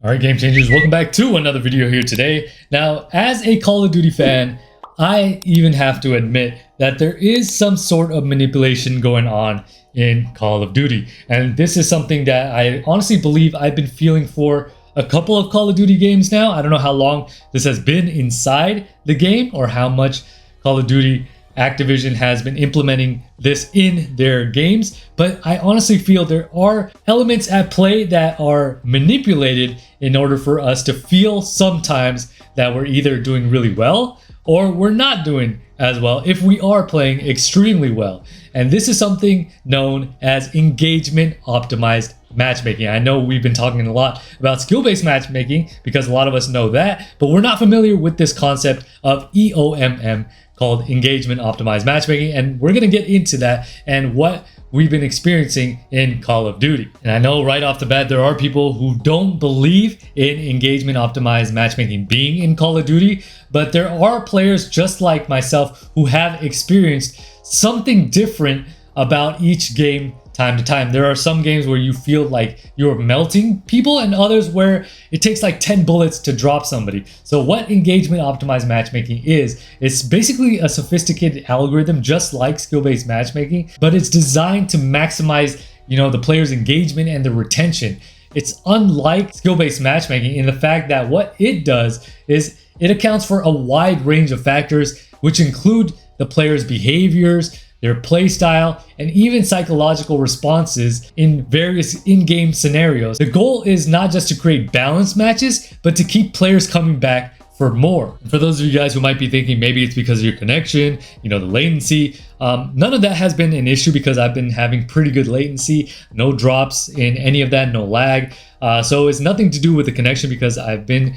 Alright, game changers, welcome back to another video here today. Now, as a Call of Duty fan, I even have to admit that there is some sort of manipulation going on in Call of Duty. And this is something that I honestly believe I've been feeling for a couple of Call of Duty games now. I don't know how long this has been inside the game or how much Call of Duty Activision has been implementing this in their games, but I honestly feel there are elements at play that are manipulated in order for us to feel sometimes that we're either doing really well or we're not doing as well if we are playing extremely well. And this is something known as engagement optimized matchmaking. I know we've been talking a lot about skill-based matchmaking because a lot of us know that, but we're not familiar with this concept of EOMM called engagement optimized matchmaking, and we're going to get into that and what we've been experiencing in Call of Duty. And I know right off the bat there are people who don't believe in engagement optimized matchmaking being in Call of Duty, but there are players just like myself who have experienced something different about each game time to time. There are some games where you feel like you're melting people and others where it takes like 10 bullets to drop somebody. So what engagement optimized matchmaking is, it's basically a sophisticated algorithm just like skill-based matchmaking, but it's designed to maximize, the player's engagement and the retention. It's unlike skill-based matchmaking in the fact that what it does is it accounts for a wide range of factors, which include the player's behaviors, their play style, and even psychological responses in various in-game scenarios. The goal is not just to create balanced matches, but to keep players coming back for more. And for those of you guys who might be thinking maybe it's because of your connection, the latency, none of that has been an issue because I've been having pretty good latency, no drops in any of that, no lag. So it's nothing to do with the connection because I've been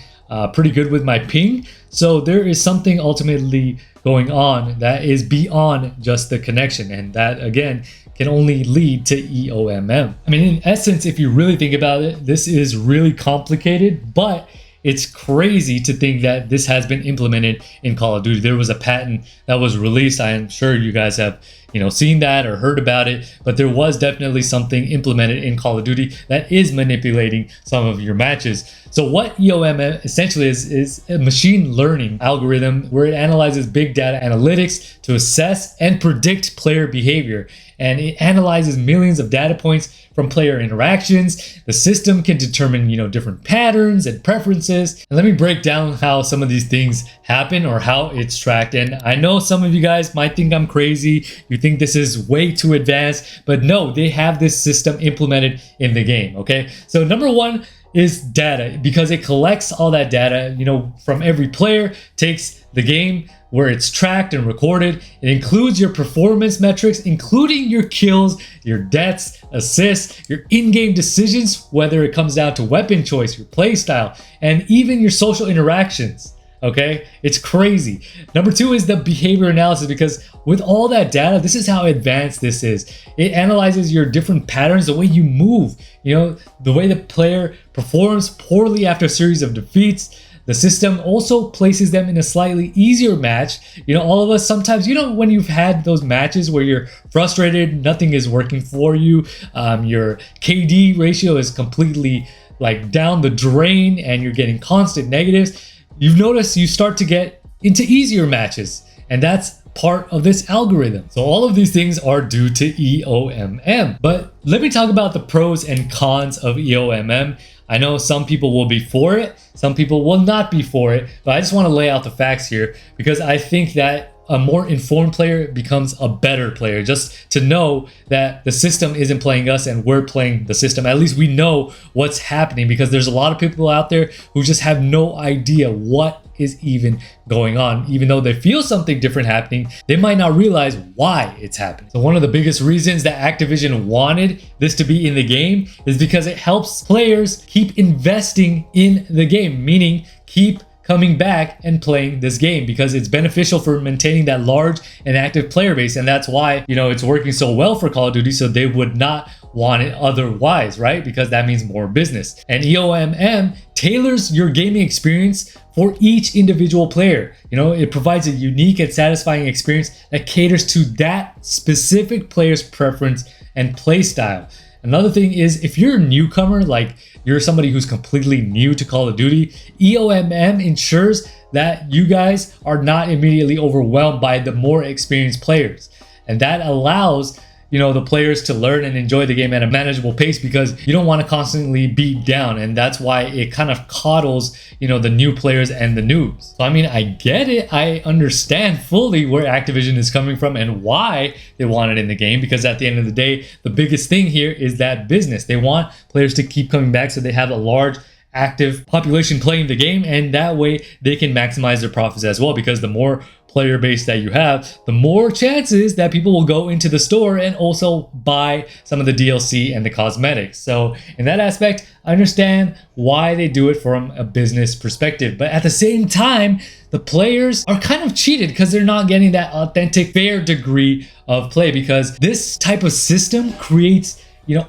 pretty good with my ping. So there is something ultimately going on that is beyond just the connection, and that again can only lead to EOMM. I mean, in essence, if you really think about it, this is really complicated, but it's crazy to think that this has been implemented in Call of Duty. There was a patent that was released. I am sure you guys have seen that or heard about it, but there was definitely something implemented in Call of Duty that is manipulating some of your matches. So what EOMM essentially is a machine learning algorithm where it analyzes big data analytics to assess and predict player behavior. And it analyzes millions of data points from player interactions. The system can determine, different patterns and preferences. And let me break down how some of these things happen or how it's tracked. And I know some of you guys might think I'm crazy. You think this is way too advanced, but no, they have this system implemented in the game, okay? So number one is data, because it collects all that data, from every player, takes the game where it's tracked and recorded. It includes your performance metrics, including your kills, your deaths, assists, your in-game decisions, whether it comes down to weapon choice, your play style, and even your social interactions. Okay, it's crazy. Number two is the behavior analysis, because with all that data, this is how advanced this is. It analyzes your different patterns, the way you move, the way the player performs poorly after a series of defeats. The system also places them in a slightly easier match. All of us sometimes, when you've had those matches where you're frustrated, nothing is working for you, your KD ratio is completely like down the drain and you're getting constant negatives, you've noticed you start to get into easier matches, and that's part of this algorithm. So all of these things are due to EOMM. But let me talk about the pros and cons of EOMM. I know some people will be for it, some people will not be for it, but I just want to lay out the facts here because I think that a more informed player becomes a better player, just to know that the system isn't playing us and we're playing the system. At least we know what's happening, because there's a lot of people out there who just have no idea what is even going on. Even though they feel something different happening, they might not realize why it's happening. So one of the biggest reasons that Activision wanted this to be in the game is because it helps players keep investing in the game, meaning keep coming back and playing this game, because it's beneficial for maintaining that large and active player base. And that's why, it's working so well for Call of Duty, so they would not want it otherwise, right? Because that means more business. And EOMM tailors your gaming experience for each individual player. It provides a unique and satisfying experience that caters to that specific player's preference and play style. Another thing is, if you're a newcomer, like you're somebody who's completely new to Call of Duty, EOMM ensures that you guys are not immediately overwhelmed by the more experienced players. And that allows the players to learn and enjoy the game at a manageable pace, because you don't want to constantly beat down, and that's why it kind of coddles the new players and the noobs. So I mean, I get it. I understand fully where Activision is coming from and why they want it in the game, because at the end of the day, the biggest thing here is that business. They want players to keep coming back, so they have a large active population playing the game, and that way they can maximize their profits as well, because the more player base that you have, the more chances that people will go into the store and also buy some of the DLC and the cosmetics. So in that aspect, I understand why they do it from a business perspective. But at the same time, the players are kind of cheated because they're not getting that authentic, fair degree of play, because this type of system creates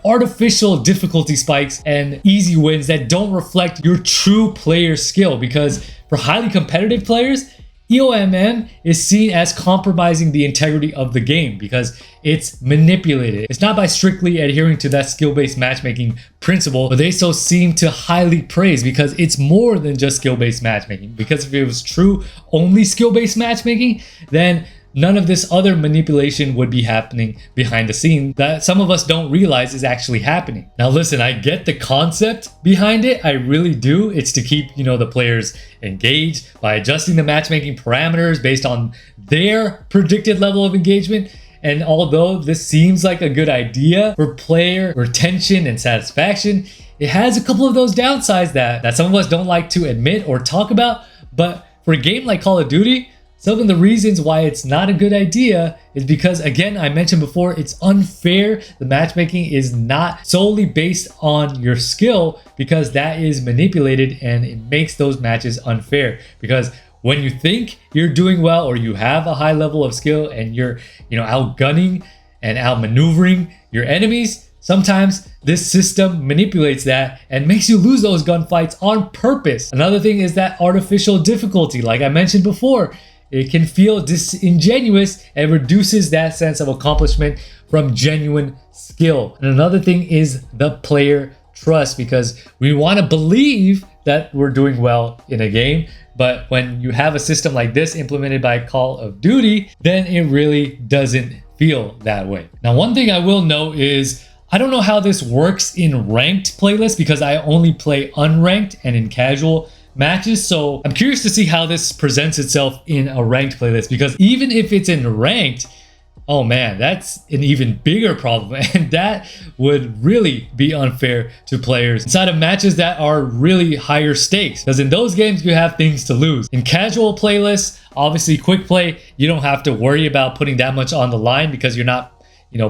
artificial difficulty spikes and easy wins that don't reflect your true player skill. Because for highly competitive players, EOMM is seen as compromising the integrity of the game because it's manipulated. It's not by strictly adhering to that skill-based matchmaking principle, but they so seem to highly praise, because it's more than just skill-based matchmaking. Because if it was true only skill-based matchmaking, then none of this other manipulation would be happening behind the scene that some of us don't realize is actually happening. Now listen, I get the concept behind it. I really do. It's to keep, the players engaged by adjusting the matchmaking parameters based on their predicted level of engagement. And although this seems like a good idea for player retention and satisfaction, it has a couple of those downsides that some of us don't like to admit or talk about. But for a game like Call of Duty, some of the reasons why it's not a good idea is because, again, I mentioned before, it's unfair. The matchmaking is not solely based on your skill, because that is manipulated and it makes those matches unfair. Because when you think you're doing well or you have a high level of skill and you're, outgunning and outmaneuvering your enemies, sometimes this system manipulates that and makes you lose those gunfights on purpose. Another thing is that artificial difficulty. Like I mentioned before, it can feel disingenuous and reduces that sense of accomplishment from genuine skill. And another thing is the player trust, because we want to believe that we're doing well in a game. But when you have a system like this implemented by Call of Duty, then it really doesn't feel that way. Now, one thing I will note is I don't know how this works in ranked playlists, because I only play unranked and in casual matches. So I'm curious to see how this presents itself in a ranked playlist, because even if it's in ranked, oh man, that's an even bigger problem, and that would really be unfair to players inside of matches that are really higher stakes, because in those games you have things to lose. In casual playlists, obviously quick play, you don't have to worry about putting that much on the line, because you're not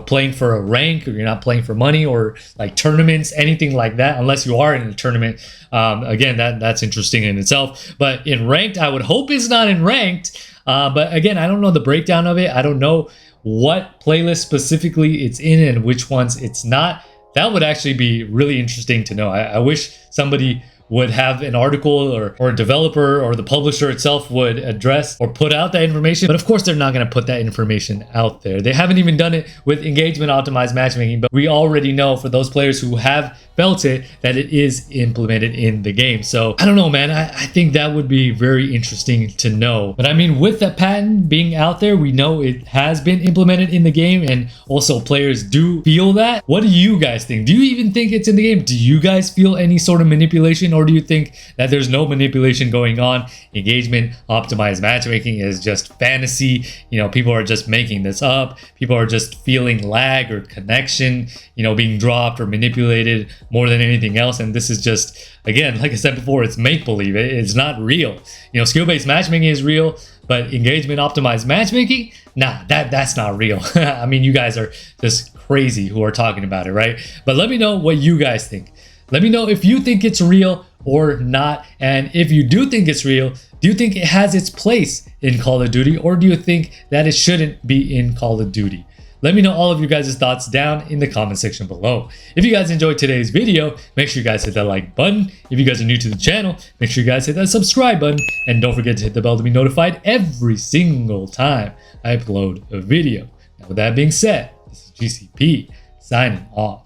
playing for a rank, or you're not playing for money or like tournaments, anything like that, unless you are in a tournament. Again, that's interesting in itself. But in ranked, I would hope it's not in ranked. But again, I don't know the breakdown of it. I don't know what playlist specifically it's in and which ones it's not. That would actually be really interesting to know. I wish somebody would have an article, or a developer or the publisher itself would address or put out that information. But of course, they're not going to put that information out there. They haven't even done it with engagement optimized matchmaking, but we already know for those players who have felt it that it is implemented in the game. So I don't know, man. I think that would be very interesting to know. But I mean, with that patent being out there, we know it has been implemented in the game, and also players do feel that. What do you guys think? Do you even think it's in the game? Do you guys feel any sort of manipulation, or do you think that there's no manipulation going on? Engagement optimized matchmaking is just fantasy. People are just making this up. People are just feeling lag or connection, being dropped or manipulated more than anything else. And this is just, again, like I said before, it's make-believe. It's not real. Skill-based matchmaking is real, but engagement optimized matchmaking, nah, that's not real. I mean, you guys are just crazy who are talking about it, right? But let me know what you guys think. Let me know if you think it's real or not. And if you do think it's real, do you think it has its place in Call of Duty, or do you think that it shouldn't be in Call of Duty? Let me know all of you guys' thoughts down in the comment section below. If you guys enjoyed today's video, make sure you guys hit that like button. If you guys are new to the channel, make sure you guys hit that subscribe button. And don't forget to hit the bell to be notified every single time I upload a video. Now, with that being said, this is GCP signing off.